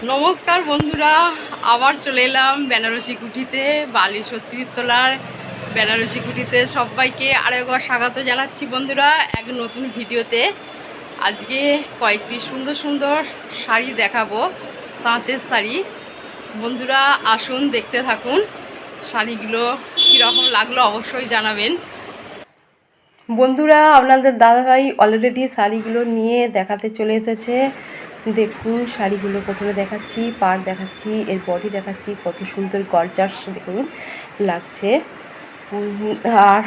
নমস্কার বন্ধুরা, আবার চলে এলাম বেনারসি কুঠিতে, বালি সত্যির তলার বেনারসি কুঠিতে সবাইকে আরেকবার স্বাগত জানাচ্ছি বন্ধুরা এক নতুন ভিডিওতে। আজকে কয়েকটি সুন্দর সুন্দর শাড়ি দেখাবো, তাঁতের শাড়ি। বন্ধুরা আসুন দেখতে থাকুন, শাড়িগুলো কীরকম লাগলো অবশ্যই জানাবেন। বন্ধুরা আপনাদের দাদাভাই অলরেডি শাড়িগুলো নিয়ে দেখাতে চলে এসেছে। দেখুন শাড়িগুলো প্রথমে দেখাচ্ছি, পাড় দেখাচ্ছি, এর বডি দেখাচ্ছি, কত সুন্দর গর্জাস দেখুন লাগছে। আর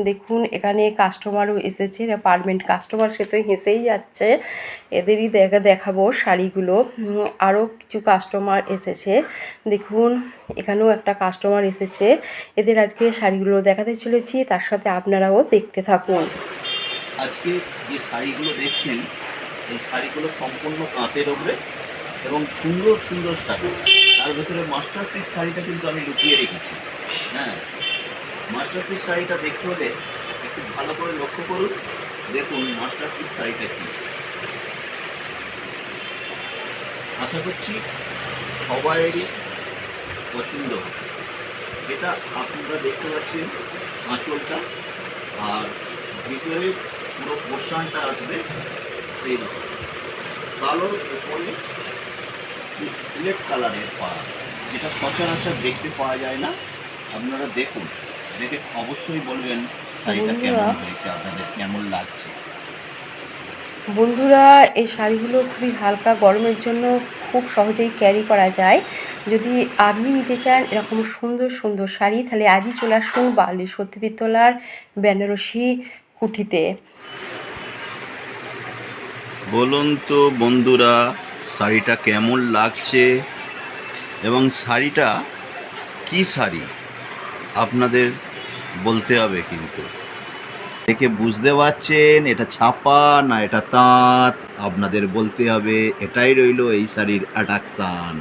দেখুন এখানে কাস্টমারও এসেছে, পারমানেন্ট কাস্টমার, সে তো হেসেই যাচ্ছে। এদেরই দেখাবো শাড়িগুলো। আরও কিছু কাস্টমার এসেছে, দেখুন এখানেও একটা কাস্টমার এসেছে। এদের আজকে শাড়িগুলো দেখাতে চলেছি, তার সাথে আপনারাও দেখতে থাকুন। আজকে যে শাড়িগুলো দেখছেন, এই শাড়িগুলো সম্পূর্ণ তাঁতের ওপরে এবং সুন্দর সুন্দর শাড়ি। তার ভেতরে মাস্টারপিস শাড়িটা কিন্তু আমি লুকিয়ে রেখেছি। হ্যাঁ, মাস্টারপিস শাড়িটা দেখতে হলে একটু ভালো করে লক্ষ্য করুন। দেখুন মাস্টারপিস শাড়িটা কি। আশা করছি সবাইয়েরই পছন্দ হবে। এটা আপনারা দেখতে পাচ্ছেন আঁচলটা, আর ভিতরে পুরো পোর্শনটা আসবে এইরকম কালোর উপরে সিলেট কালারের পাড়, যেটা সচরাচর দেখতে পাওয়া যায় না। আপনারা দেখুন, দেখে অবশ্যই বলবেন শাড়িটা কেমন হয়েছে, আপনাদের কেমন লাগছে। বন্ধুরা এই শাড়িগুলো খুবই হালকা, গরমের জন্য খুব সহজেই ক্যারি করা যায়। যদি আপনি নিতে চান এরকম সুন্দর সুন্দর শাড়ি, তাহলে আজই চলে আসুন বালি সত্যিতলার বেনারসি কুঠিতে। বলুন তো বন্ধুরা, শাড়িটা কেমন লাগছে এবং শাড়িটা কি শাড়ি আপনাদের বলতে হবে। কিন্তু দেখে বুঝতে পারছেন এটা ছাপা না এটা তাঁত, আপনাদের বলতে হবে। এটাই রইল এই শাড়ির অ্যাট্রাকশান।